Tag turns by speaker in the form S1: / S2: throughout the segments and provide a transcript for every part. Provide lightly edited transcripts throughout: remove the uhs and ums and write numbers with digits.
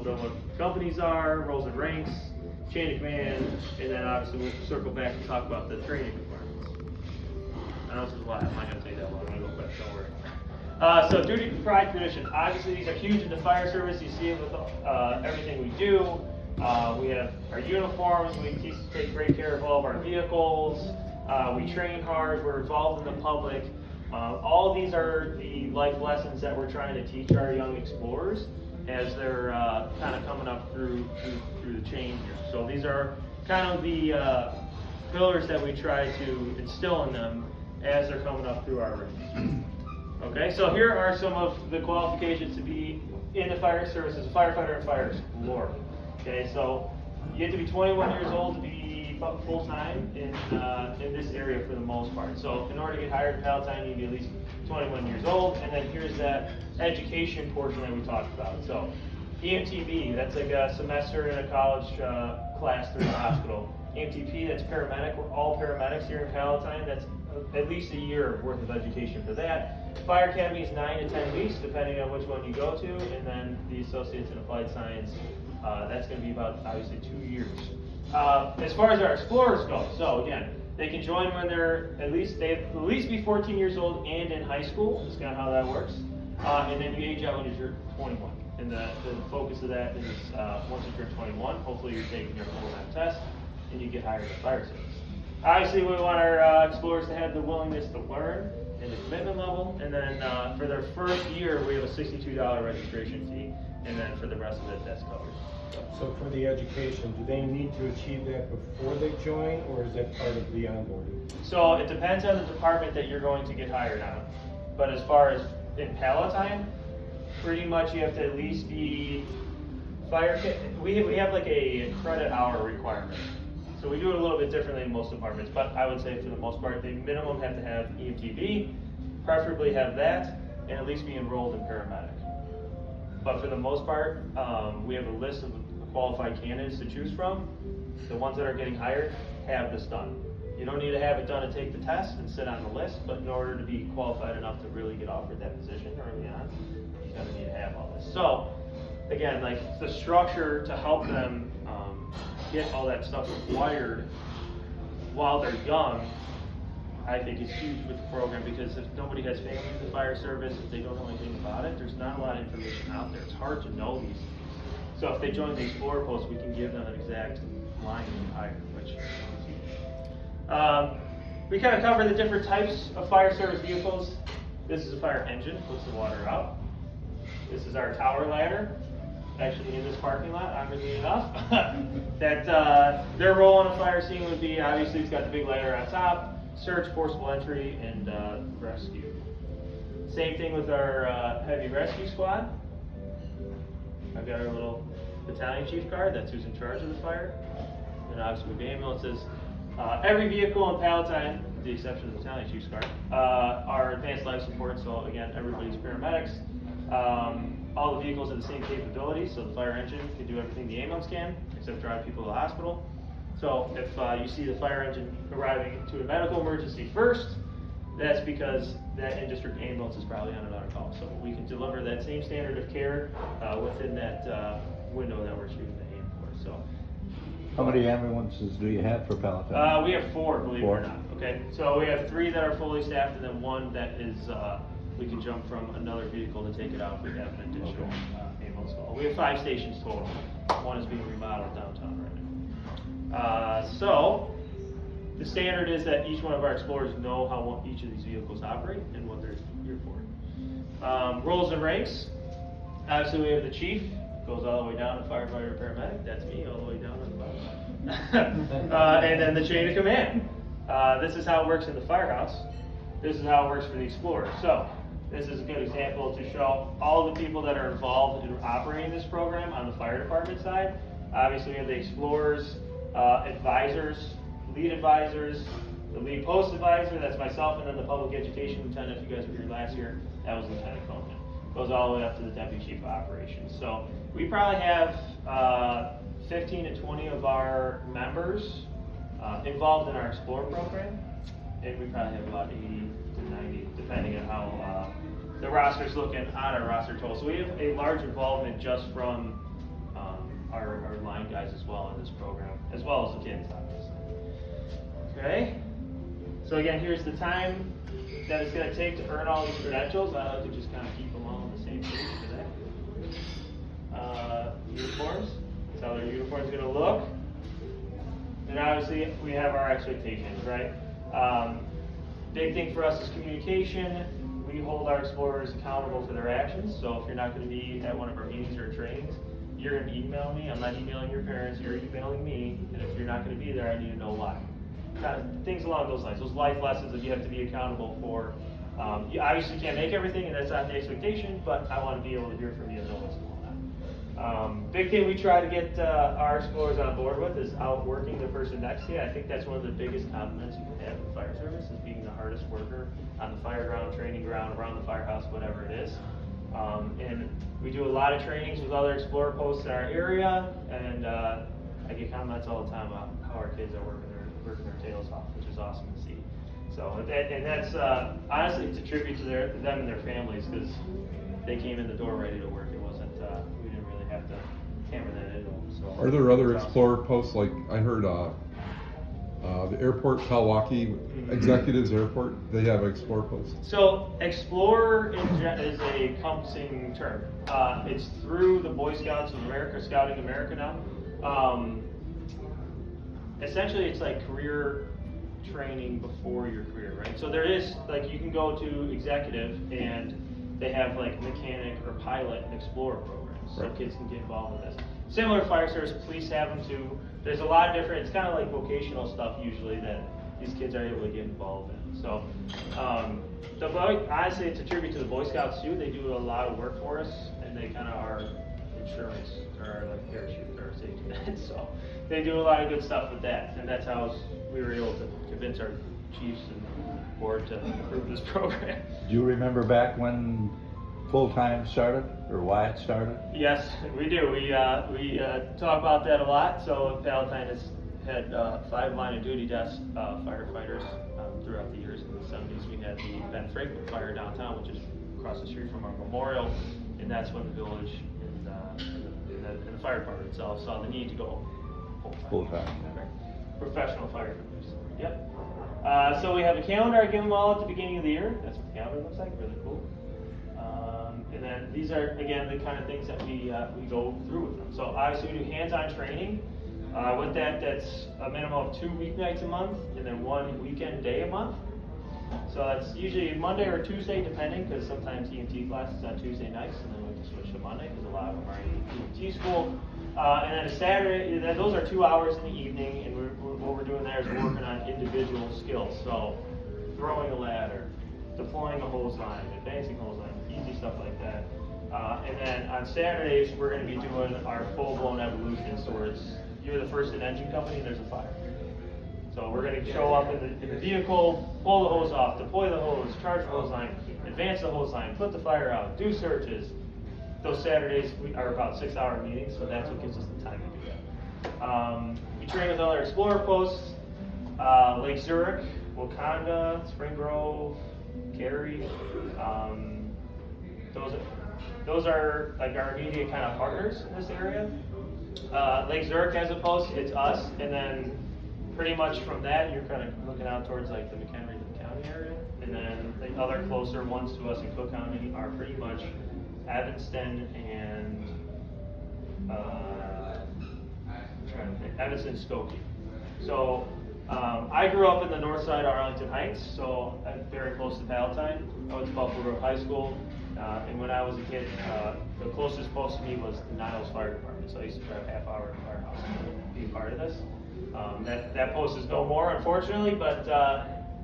S1: on what companies are, roles and ranks, chain of command, and then obviously we'll circle back and talk about the training requirements. I know this is a lot. I'm not going to take that long. I'm going to go quick. Don't worry. So duty, pride, tradition. Obviously, these are huge in the fire service. You see it with everything we do. We have our uniforms. We take great care of all of our vehicles. We train hard. We're involved in the public. All of these are the life lessons that we're trying to teach our young explorers as they're kind of coming up through the chain here. So these are kind of the pillars that we try to instill in them as they're coming up through our ranks. Okay, so here are some of the qualifications to be in the fire service as a firefighter and fire explorer. Okay, so you have to be 21 years old to be full-time in this area for the most part. So in order to get hired in Palatine, you need to be at least 21 years old. And then here's that education portion that we talked about. So EMTB, that's like a semester in a college class through the hospital. EMTP, that's paramedic. We're all paramedics here in Palatine. That's at least a year worth of education for that. Fire Academy is 9 to 10 weeks, depending on which one you go to. And then the Associates in Applied Science, that's going to be about, obviously, 2 years. As far as our explorers go, so again, they can join when they at least be 14 years old and in high school. That's kind of how that works. And then you age out when you're 21. And the focus of that is once you turn 21, hopefully you're taking your full-time test and you get hired in the fire service. Obviously, we want our explorers to have the willingness to learn and the commitment level. And then for their first year, we have a $62 registration fee. And then for the rest of it, that's covered.
S2: So for the education, do they need to achieve that before they join, or is that part of the onboarding?
S1: So it depends on the department that you're going to get hired on. But as far as in Palatine, pretty much you have to at least be we have like a credit hour requirement. So we do it a little bit differently in most departments, but I would say for the most part, they minimum have to have EMTB, preferably have that, and at least be enrolled in paramedic. But for the most part, we have a list of qualified candidates to choose from. The ones that are getting hired have this done. You don't need to have it done and take the test and sit on the list, but in order to be qualified enough to really get offered that position early on, you're going to need to have all this. So, again, like the structure to help them get all that stuff required while they're young, I think is huge with the program, because if nobody has family in the fire service, if they don't know anything about it, there's not a lot of information out there. It's hard to know these things. So if they join the Explorer Post, we can give them an exact line to get hired, which is huge. We kind of cover the different types of fire service vehicles. This is a fire engine, puts the water out. This is our tower ladder, actually in this parking lot, oddly enough. That their role on a fire scene would be, obviously it's got the big ladder on top, search, forcible entry, and rescue. Same thing with our heavy rescue squad. I've got our little battalion chief card, that's who's in charge of the fire. And obviously with the ambulances, every vehicle in Palatine, with the exception of the battalion chief's card, are advanced life support. So again, everybody's paramedics. All the vehicles have the same capabilities, so the fire engine can do everything the ambulance can, except drive people to the hospital. So if you see the fire engine arriving to a medical emergency first, that's because that in-district ambulance is probably on another call. So we can deliver that same standard of care within that window that we're shooting the aim for. So,
S3: how many ambulances do you have for Palatine?
S1: We have 4, believe it or not. Okay, so we have 3 that are fully staffed, and then 1 that is we can jump from another vehicle to take it out if we have an additional ambulance call. We have 5 stations total. 1 is being remodeled downtown right now. So the standard is that each one of our explorers know how each of these vehicles operate and what they're here for. Roles and ranks. Obviously, we have the chief, goes all the way down to firefighter, paramedic. That's me, all the way down to the bottom. And then the chain of command. This is how it works in the firehouse. This is how it works for the explorer. So this is a good example to show all the people that are involved in operating this program on the fire department side. Obviously, we have the explorers, advisors, lead advisors, the lead post advisor, that's myself, and then the public education lieutenant. If you guys were here last year, that was Lieutenant Coleman. Goes all the way up to the deputy chief of operations. So we probably have 15 to 20 of our members involved in our Explorer program, and we probably have about 80 to 90, depending on how the roster's looking on our roster total. So we have a large involvement just from guys as well in this program, as well as the kids, obviously. Okay? So again, here's the time that it's going to take to earn all these credentials. I like to just kind of keep them all on the same page for that. Uniforms. That's how their uniform's going to look. And obviously, we have our expectations, right? Big thing for us is communication. We hold our explorers accountable for their actions. So if you're not going to be at one of our meetings or trainings, you're going to email me. I'm not emailing your parents. You're emailing me. And if you're not going to be there, I need to know why. Kind of things along those lines. Those life lessons that you have to be accountable for. You obviously can't make everything, and that's not the expectation. But I want to be able to hear from you and know what's going on. Big thing we try to get our explorers on board with is outworking the person next to you. I think that's one of the biggest compliments you can have in the fire service is being the hardest worker on the fire ground, training ground, around the firehouse, whatever it is. And we do a lot of trainings with other explorer posts in our area, and I get comments all the time about how our kids are working their tails off, which is awesome to see. So that's honestly, it's a tribute to them and their families because they came in the door ready to work. It wasn't we didn't really have to hammer that into them. So
S4: Are there other
S1: awesome.
S4: Explorer posts, like I heard the airport, Milwaukee Executives Airport, they have Explorer posts?
S1: So Explorer is a encompassing term. It's through the Boy Scouts of America, Scouting America now. Essentially, it's like career training before your career, right? So there is, like, you can go to executive and they have like mechanic or pilot and explorer programs, so
S4: Right.
S1: kids can get involved in this. Similar to fire service, police have them too. There's a lot of different, it's kind of like vocational stuff usually that these kids are able to get involved in. So, honestly, it's a tribute to the Boy Scouts too. They do a lot of work for us, and they kind of are insurance or our like parachute or safety net. So they do a lot of good stuff with that, and that's how we were able to convince our chiefs and board to approve this program.
S3: Do you remember back when full-time started, or why it started?
S1: Yes, we do. We talk about that a lot. So Palatine has had 5 line of duty desk firefighters throughout the years. In the 70s, we had the Ben Franklin fire downtown, which is across the street from our memorial, and that's when the village and the fire department itself saw the need to go
S3: Full-time.
S1: Professional firefighters. Yep. So we have a calendar I give them all at the beginning of the year. That's what the calendar looks like. Really cool. And then these are, again, the kind of things that we go through with them. So obviously we do hands-on training. With that, that's a minimum of 2 weeknights a month and then 1 weekend day a month. So that's usually Monday or Tuesday, depending, because sometimes EMT classes on Tuesday nights, and then we can switch to Monday because a lot of them are in EMT school. And then a Saturday, those are 2 hours in the evening, and what we're doing there is we're working on individual skills. So throwing a ladder, deploying a hose line, advancing hose line, easy stuff like that. And then on Saturdays, we're going to be doing our full-blown evolution. So you're the first in engine company, and there's a fire. So we're going to show up in the vehicle, pull the hose off, deploy the hose, charge the hose line, advance the hose line, put the fire out, do searches. Those Saturdays are about 6-hour meetings, so that's what gives us the time to do that. We train with other Explorer posts, Lake Zurich, Wakanda, Spring Grove, Cary. Those are like our immediate kind of partners in this area. Lake Zurich has a post, it's us, and then pretty much from that you're kind of looking out towards like the McHenry County area, and then the other closer ones to us in Cook County are pretty much Evanston and Evanston, Skokie. So I grew up in the north side of Arlington Heights, so I'm very close to Palatine. I went to Buffalo Grove High School, and when I was a kid, the closest post to me was the Niles Fire Department. So I used to drive half hour to the firehouse to be a part of this. That post is no more, unfortunately, but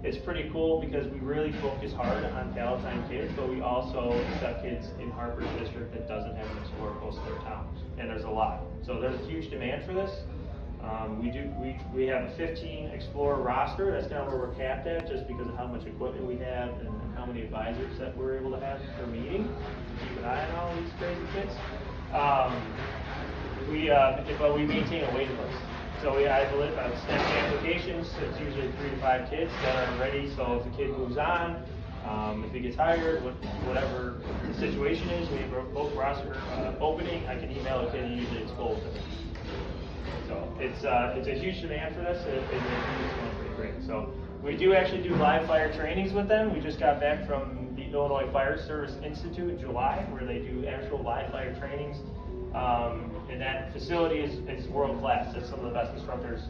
S1: it's pretty cool because we really focus hard on Palatine kids, but we also accept kids in Harper's district that doesn't have an Explorer post in their town, and there's a lot. So there's a huge demand for this. We have a 15 Explorer roster. That's kind of where we're capped at, just because of how much equipment we have and how many advisors that we're able to have per meeting to keep an eye on all these crazy kids. But we maintain a waiting list. So we have STEM applications. It's usually 3 to 5 kids that are ready. So if a kid moves on, if he gets hired, whatever the situation is, we have both roster opening. I can email a kid, and usually it's full. it's a huge demand for this, and it's going pretty great. So we do actually do live fire trainings with them. We just got back from the Illinois Fire Service Institute in July, where they do actual live fire trainings. And that facility is world class. It's some of the best instructors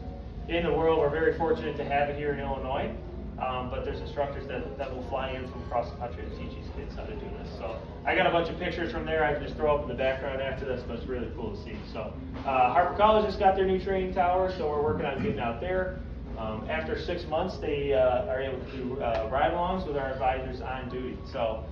S1: in the world. We're very fortunate to have it here in Illinois. But there's instructors that will fly in from across the country to teach these kids how to do this. So I got a bunch of pictures from there I can just throw up in the background after this, but it's really cool to see. So Harper College just got their new training tower, so we're working on getting out there. After 6 months, they are able to do ride-alongs with our advisors on duty. So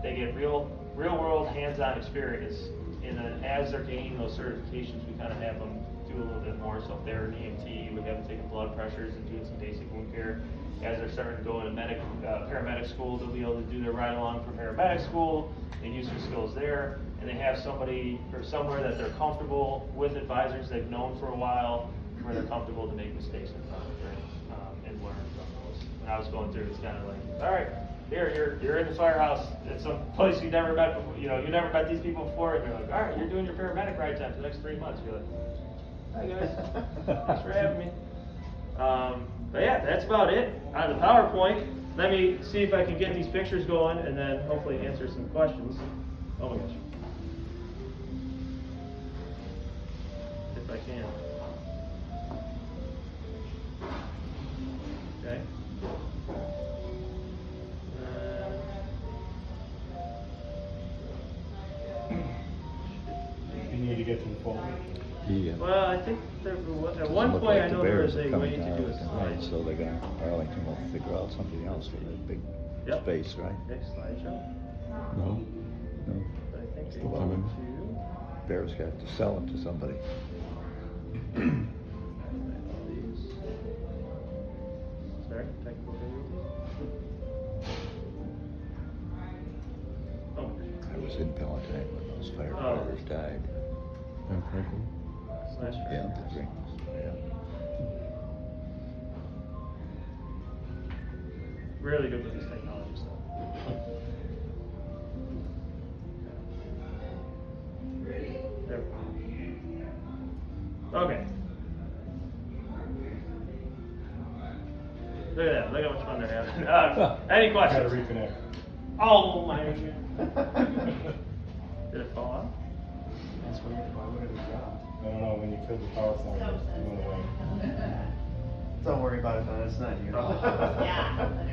S1: they get real-world hands-on experience. And then as they're gaining those certifications, we kind of have them do a little bit more. So if they're an EMT, we have them taking blood pressures and doing some basic wound care. As they're starting to go into paramedic school, they'll be able to do their ride-along for paramedic school and use their skills there. And they have somebody or somewhere that they're comfortable with, advisors they've known for a while, where they're comfortable to make mistakes in front of them, and learn from those. When I was going through, it's kind of like, all right, you're in the firehouse at some place you never met before. You never met these people before, and you're like, all right, you're doing your paramedic ride time for the next 3 months. You're like, hi guys, thanks for having me. But yeah, that's about it on the PowerPoint. Let me see if I can get these pictures going, and then hopefully answer some questions. Oh my gosh, if I can. Okay.
S2: You need to get to the folder.
S1: Well, I think at one point I know there was a way to do a slide.
S3: So they're gonna, Arlington will figure out something else for that big
S1: Yep.
S3: space, right?
S1: Next slideshow.
S4: No?
S3: No,
S1: I think they
S4: Still
S1: go
S4: coming.
S1: to.
S3: Bears have to sell it to somebody.
S1: Sorry, technical difficulties. Oh.
S3: I was in Palatine when those firefighters died.
S4: And Franklin?
S1: Slash
S3: Yeah, the drinks, yeah.
S1: Really good with this technology stuff. There. Okay. Look at that. Look how much fun they're having. Any
S2: Gotta
S1: questions?
S2: reconnect.
S1: Oh my. Did it fall off?
S2: That's weird. Why would it have dropped? I don't know, when you killed the PowerPoint, it went away.
S5: Don't worry about it, though. It's not you.
S6: Yeah, literally.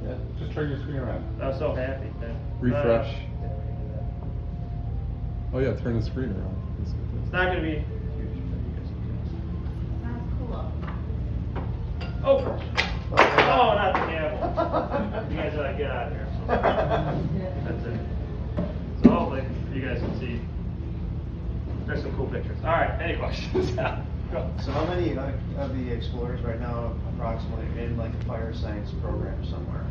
S4: Yeah. Just turn your screen around.
S1: I was so happy.
S4: Refresh.
S1: Yeah, we can do that.
S4: Oh yeah, turn the screen around.
S1: It's not going to be huge, but you guys can
S6: Sounds cool.
S1: do it. Oh, oh, not the gavel. You guys are like, get out of here. That's it. So hopefully you guys can see. There's some cool pictures. All right, any questions? Go.
S5: So how many of the explorers right now approximately in like a fire science program somewhere?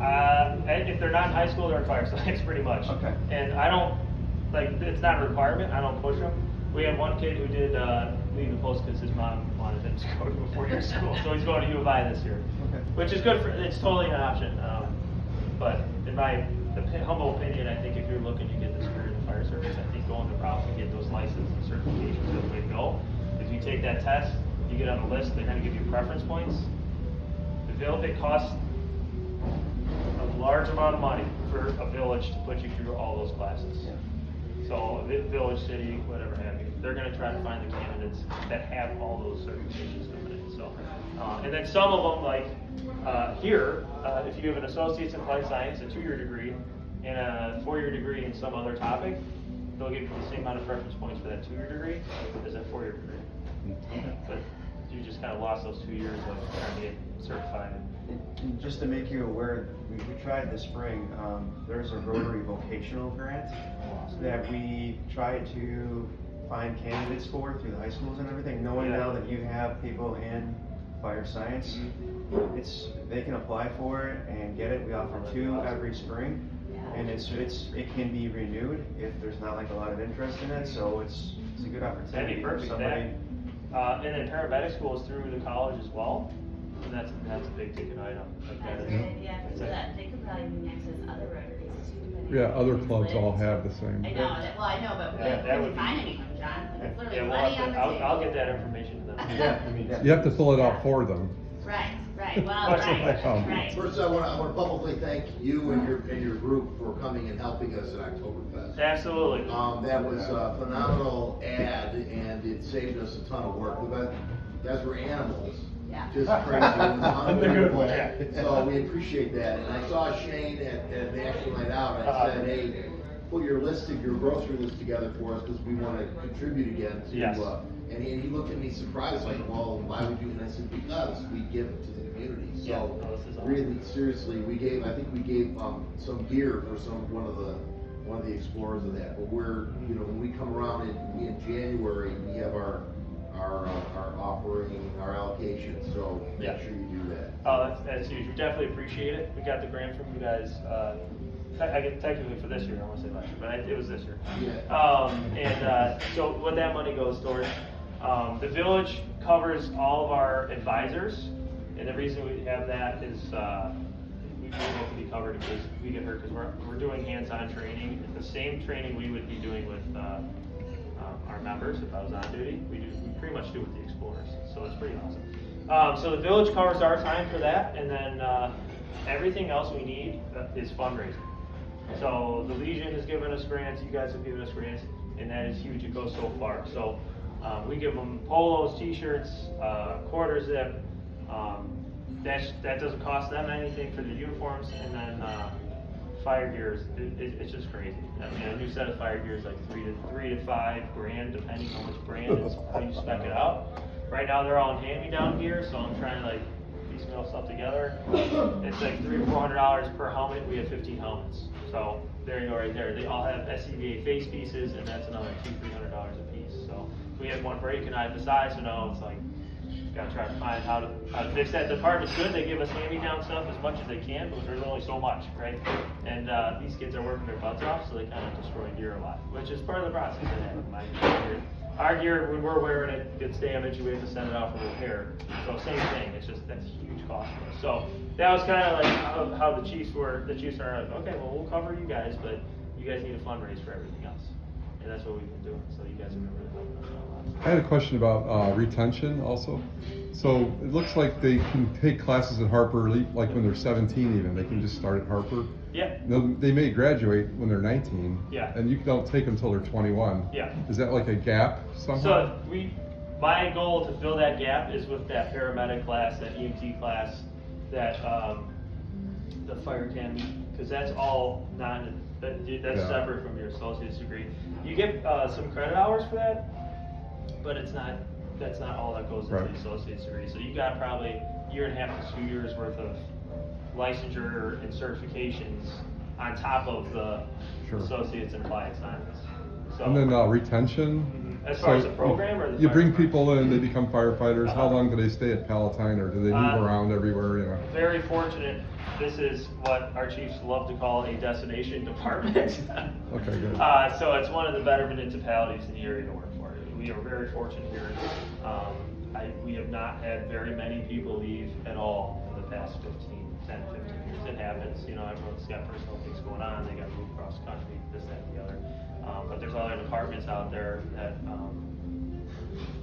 S1: If they're not in high school, they're in fire science pretty much.
S5: Okay.
S1: And I don't, it's not a requirement, I don't push them. We had one kid who did leave the post because his mom wanted him to go to a 4-year school, so he's going to U of I this year.
S5: Okay.
S1: Which is good it's totally an option. But in my humble opinion, I think if you're looking to get this career in the fire service, I think going the route to get those licenses and certifications is the way to go. If you take that test, you get on the list, they kind of give you preference points. It costs a large amount of money for a village to put you through all those classes.
S5: Yeah.
S1: So, village, city, whatever have you, they're gonna try to find the candidates that have all those certifications coming in, so. And then some of them, like, here, if you have an associate's in applied science, a 2-year degree, and a 4-year degree in some other topic, they'll give you the same amount of preference points for that 2-year degree as that 4-year degree. But you just kind of lost those 2 years of trying to get certified.
S5: And just to make you aware, we tried this spring, there's a Rotary vocational grant that we tried to find candidates for through the high schools and everything, knowing
S1: Yeah.
S5: now that you have people in fire science, they can apply for it and get it. We offer 2 every spring, and it can be renewed if there's not like a lot of interest in it, so it's a good
S1: That'd
S5: opportunity
S1: be
S5: for
S1: perfect,
S5: somebody.
S1: and then paramedic school is through the college as well, and that's a big ticket item. Like that
S6: That's
S1: is-
S6: right, yeah, because
S1: that's-
S6: they could probably even access other rotaries too. depending
S4: Yeah,
S6: on
S4: other
S6: who's
S4: clubs all
S6: lit.
S4: have the same.
S6: I know, well, I know, but
S1: Yeah,
S6: we
S1: that would
S6: couldn't
S1: be-
S6: find anyone, John. It's
S1: Yeah,
S6: literally
S1: we'll
S6: money
S1: have
S6: on
S1: to,
S6: the table.
S1: I'll get that information to them.
S7: Yeah.
S2: I mean,
S4: You have to fill it out for them.
S6: Right, well,
S1: That's what
S6: right,
S1: I found.
S6: right.
S7: First, I want to publicly thank you and your group for coming and helping us at Oktoberfest.
S1: Absolutely.
S7: That was a phenomenal ad, and it saved us a ton of work. You guys were animals.
S6: Yeah.
S7: Just crazy. It was
S2: In the good
S7: unbelievable.
S2: way.
S7: So we appreciate that. And I saw Shane at National Night Out. I said, hey, put your grocery list together for us because we want to contribute again to.
S1: Yes.
S7: And he looked at me surprised, like, well, why would you? And I said, because we give to the community.
S1: Yeah.
S7: So
S1: Oh, this is awesome.
S7: really, seriously, I think we gave some gear for one of the explorers of that. But when we come around in January, we have our offering, our allocation. So
S1: Yeah.
S7: make sure you do that.
S1: Oh, that's huge. We definitely appreciate it. We got the grant from you guys, I get technically for this year, I want to say last year, but it was this year.
S7: Yeah.
S1: So what that money goes towards, the village covers all of our advisors, and the reason we have that is, we have to be covered in case we get hurt, because we're doing hands-on training, the same training we would be doing with, our members if I was on duty. We pretty much do with the explorers, so it's pretty awesome. So the village covers our time for that, and then, everything else we need is fundraising. So the Legion has given us grants, you guys have given us grants, and that is huge, it goes so far. So, we give them polos, t-shirts, quarter zip, that doesn't cost them anything for the uniforms, and then, fire gear it's just crazy. I mean, a new set of fire gear is like $3 to $5 grand, depending on which brand it's, how you spec it out. Right now, they're all in hand-me-down gear, so I'm trying to like piecemeal stuff together. It's like $300 or $400 per helmet. We have 15 helmets, so there you go, right there. They all have SCBA face pieces, and that's another $200-300 a piece. So we have one break, and I have the size, so now it's like gotta try to find how to fix that. The department's good. They give us hand-me-down stuff as much as they can, but there's only so much, right? And these kids are working their butts off, so they kind of destroy gear a lot, which is part of the process. Our gear, when we're wearing it, gets damaged, we have to send it out for repair. So same thing, it's just, that's a huge cost for us. So that was kind of like how the Chiefs are like, okay, well, we'll cover you guys, but you guys need to fundraise for everything else. And that's what we've been doing, so you guys have been really helping us out a lot.
S4: I had a question about retention also. So it looks like they can take classes at Harper, like when they're 17 even, they can just start at Harper.
S1: Yeah.
S4: They may graduate when they're 19.
S1: Yeah.
S4: And you don't take them until they're 21.
S1: Yeah.
S4: Is that like a gap somehow?
S1: So my goal to fill that gap is with that paramedic class, that EMT class, that, the fire academy, because that's all that's
S4: Yeah.
S1: separate from your associate's degree. You get, some credit hours for that, but that's not all that goes into
S4: Right.
S1: the associate's degree. So you got probably a year and a half to 2 years worth of licensure and certifications on top of the
S4: Sure.
S1: associates and applied science. So,
S4: And then retention?
S1: as far as
S4: So
S1: the program or the
S4: you bring
S1: fire
S4: people in, they become firefighters. How
S1: Uh-huh.
S4: long do they stay at Palatine, or do they move around everywhere? You know?
S1: Very fortunate. This is what our chiefs love to call a destination department.
S4: Okay, good.
S1: So it's one of the better municipalities in the area to work for. We are very fortunate here. We have not had very many people leave at all in the past 10, 15 years. It happens, everyone's got personal things going on, they got moved across the country, this, that, and the other. But there's other departments out there that,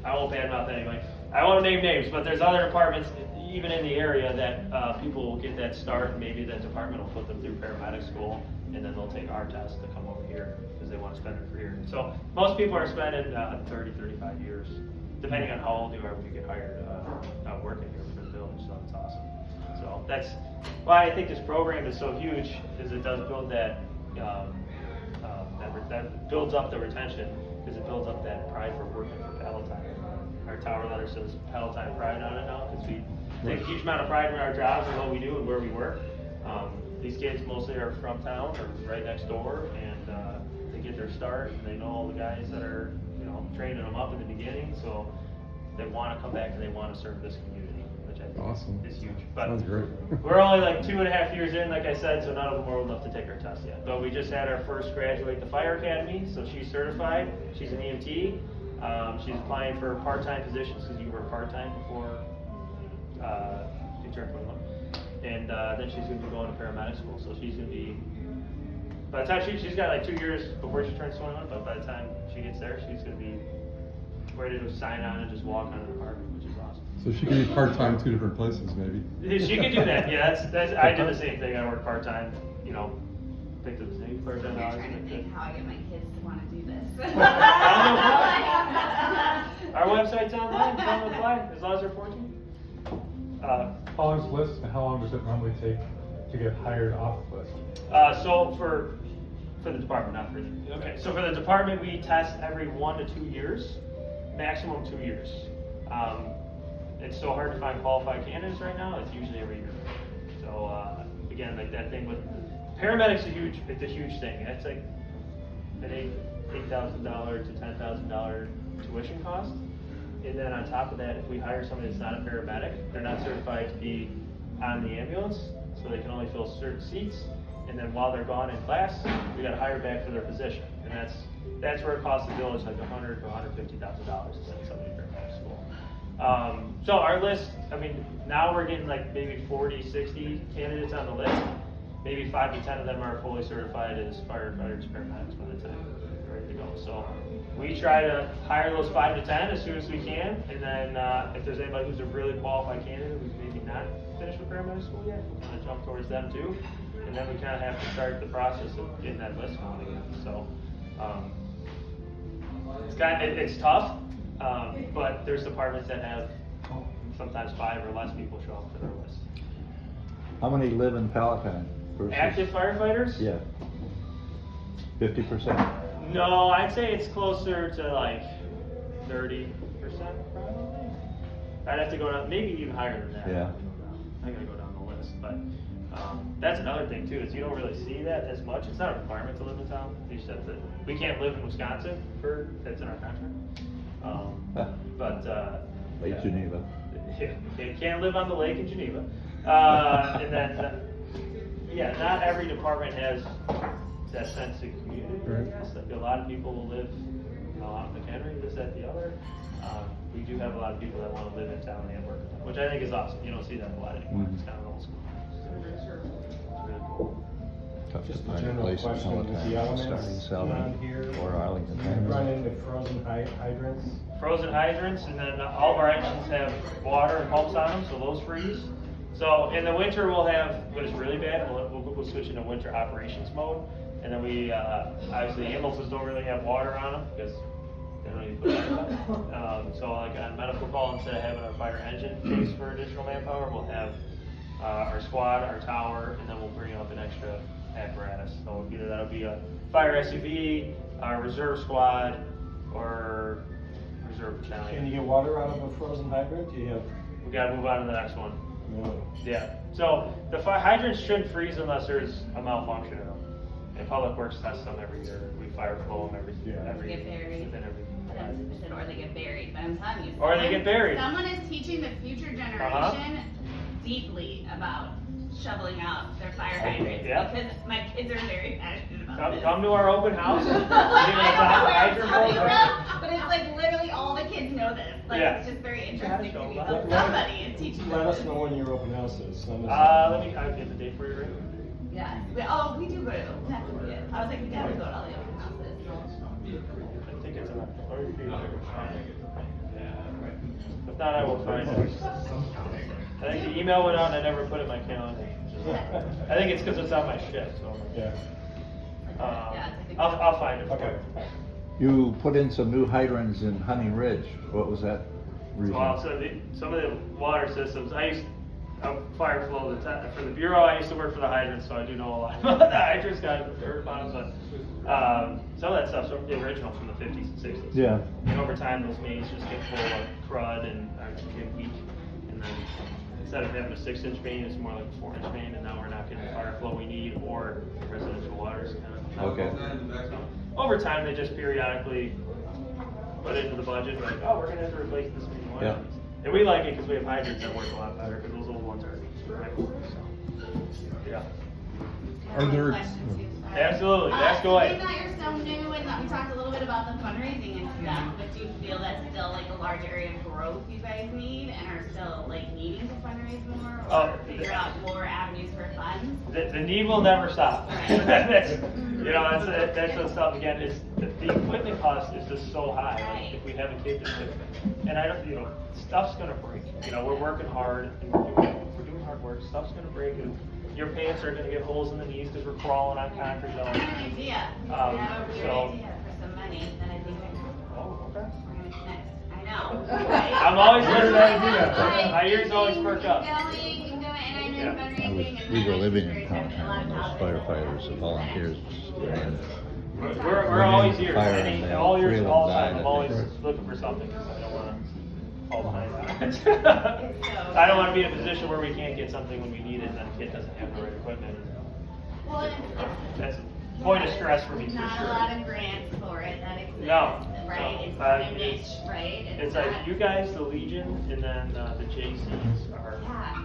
S1: I won't badmouth anybody. I won't name names, but there's other departments, even in the area, that people will get that start, and maybe that department will put them through paramedic school, and then they'll take our test to come over here, because they want to spend their career. So most people are spending 30, 35 years, depending on how old you are when you get hired, working here for the village, so it's awesome. So that's why I think this program is so huge, is it does build that builds up the retention, because it builds up that pride for working for Palatine. Our tower letter says Palatine pride on it now, because we take a huge amount of pride in our jobs and what we do and where we work. These kids mostly are from town or right next door, and they get their start, and they know all the guys that are, training them up in the beginning, so they want to come back and they want to serve this community, which I think
S4: Awesome.
S1: is huge. But
S4: Sounds great.
S1: we're only like 2.5 years in, like I said, so none of them are old enough to take our test yet. But we just had our first graduate the fire academy, so she's certified. She's an EMT. She's applying for part-time positions, because you were part-time before you turned 21. And then she's going to be going to paramedic school, so she's going to be, by the time she's got like 2 years before she turns 21, but by the time she gets there, she's going to be ready to sign on and just walk on an apartment, which is awesome.
S4: So she can be part-time 2 different places, maybe?
S1: She could do that, yeah, I do the same thing, I work part-time, picked up the same part-time
S6: I'm
S1: hours.
S6: trying to think how I get my kids to wanna do this.
S1: Our website's online, you can apply, as long as they're 14.
S8: How long's the list, and how long does it normally take to get hired off the list?
S1: So for the department, not for you. Okay, so for the department, we test every 1 to 2 years, maximum 2 years. It's so hard to find qualified candidates right now, it's usually every year. So, again, like that thing with, paramedics it's a huge thing. It's like an $8,000 to $10,000 tuition cost. And then on top of that, if we hire somebody that's not a paramedic, they're not certified to be on the ambulance, so they can only fill certain seats. And then while they're gone in class, we gotta hire back for their position. And that's where it costs the village like $100,000 to $150,000 to send somebody to paramedic school. So our list, now we're getting like maybe 40, 60 candidates on the list. Maybe 5 to 10 of them are fully certified as firefighters, paramedics by the time they're ready to go. So we try to hire those 5 to 10 as soon as we can, and then if there's anybody who's a really qualified candidate who's maybe not finished with paramedic school yet, we'll kind of jump towards them too, and then we kind of have to start the process of getting that list going again. So it's tough, but there's departments that have sometimes 5 or less people show up for their list.
S3: How many live in Palatine? Versus-
S1: Active firefighters?
S3: Yeah. 50%?
S1: No, I'd say it's closer to like 30% probably. I'd have to go down, maybe even higher than that.
S3: Yeah.
S1: I gotta go down the list, but that's another thing too, is you don't really see that as much. It's not a requirement to live in town. You just have to, we can't live in Wisconsin that's in our contract.
S3: Lake
S1: yeah.
S3: Geneva.
S1: Yeah, you can't live on the lake in Geneva. And then, yeah, not every department has that sense of community, I
S4: Right.
S1: guess. Like a lot of people will live on McHenry, this, that, the other. We do have a lot of people that want to live in town and work in town, which I think is awesome. You don't see that a lot anymore. It's kind of old school. It's really cool.
S3: Tough to
S2: Just a
S3: find a
S2: general
S3: place in
S2: question, with the
S3: Palatine,
S2: elements
S3: starting
S2: on
S3: salary
S2: here,
S3: or Arlington.
S2: you run into frozen hydrants.
S1: Frozen hydrants, and then all of our engines have water and pumps on them, so those freeze. So in the winter, we'll have, when it's really bad, we'll switch into winter operations mode. And then we, obviously ambulances don't really have water on them because they don't even put water on them. So like on medical call, instead of having our fire engine case for additional manpower, we'll have our squad, our tower, and then we'll bring up an extra apparatus. So either that'll be a fire SUV, our reserve squad, or reserve
S2: Can
S1: battalion.
S2: you get water out of a frozen hydrant? Do you have?
S1: We gotta move on to the next one.
S2: No.
S1: Yeah, so the fire hydrants shouldn't freeze unless there's a malfunction in them. And Public Works tests them every year. We fire flow them every
S2: Yeah.
S6: Get buried.
S1: within every.
S6: Or they get buried, but I'm telling you.
S1: Or they get buried.
S6: Someone is teaching the future generation deeply about shoveling out their fire hydrants.
S1: Yeah.
S6: Because my kids are very passionate about this.
S1: Come to our open house.
S6: I
S1: Even
S6: don't know where I'm
S1: hydrant
S6: coming
S1: program.
S6: from, but it's like literally all the kids know this. Like
S1: Yeah.
S6: it's just very interesting to me.
S1: Let-
S6: So somebody is teaching
S2: Let
S6: them.
S2: us know when your open house is.
S1: I'll get the date for you, right?
S6: Yeah. We do go to the open houses. Yeah. I was like, we gotta go to all the open houses.
S1: I think it's in October. If not, I will find it. I think the email went out and I never put it in my calendar. I think it's because it's on my shift, so.
S2: Yeah.
S1: I'll find it.
S2: Okay.
S3: You put in some new hydrants in Hunting Ridge. What was that reason?
S1: Well, so some of the water systems, fire flow, for the Bureau, I used to work for the hydrants, so I do know a lot about the hydrants, got heard about them, but some of that stuff's the original from the 50s and 60s.
S3: Yeah.
S1: And over time, those mains just get full of crud and get weak, and then instead of having a 6-inch main, it's more like a 4-inch main, and now we're not getting the fire flow we need or residential waters.
S3: Okay.
S1: So, over time, they just periodically put into the budget, like, oh, we're gonna have to replace this many water
S3: Yeah.
S1: lines. And we like it because we have hydrants that work a lot better, because those old ones are right. So, yeah.
S4: Are there-
S6: Questions, too, sorry.
S1: Absolutely, that's
S6: Being
S1: away.
S6: that you're so new and that we talked a little bit about the fundraising and stuff, but do you feel that's still like a large area of growth you guys need and are still like needing to fundraise more or figure out more avenues for funds?
S1: The need will never stop.
S6: Right.
S1: That's the stuff again, is the equipment cost is just so high, like, if we have a kid that's like, and I don't, stuff's gonna break, we're working hard, and we're doing hard work, stuff's gonna break, and your pants are gonna get holes in the knees, because we're crawling on concrete all the
S6: I have an
S1: time.
S6: idea. I have a weird idea for some money that I think
S1: Oh, okay.
S6: we're gonna connect. I know.
S1: I'm always listening to ideas.
S6: Right.
S1: My ears always perk up.
S6: And I'm in
S1: Yeah.
S6: fundraising. and
S3: We
S6: then
S3: were
S6: I
S3: living
S6: just
S3: in
S6: heard a lot
S3: town,
S6: of
S3: those
S6: politics.
S3: firefighters, the volunteers, and
S1: We're always here,
S3: Fire and they
S1: all
S3: three
S1: years,
S3: of
S1: all
S3: them
S1: the time,
S3: died,
S1: I'm
S3: I
S1: always
S3: think.
S1: looking for something, because I don't wanna fall behind on it. I don't wanna be in a position where we can't get something when we need it, and then the kid doesn't have the right equipment.
S6: Well, it's
S1: That's a point of stress for me, for
S6: not a
S1: sure.
S6: lot of grants for it that exist.
S1: No.
S6: Right,
S1: No.
S6: it's
S1: Uh,
S6: a niche, right?
S1: It's
S6: not-
S1: like, you guys, the Legion, and then the JCs are
S6: Yeah.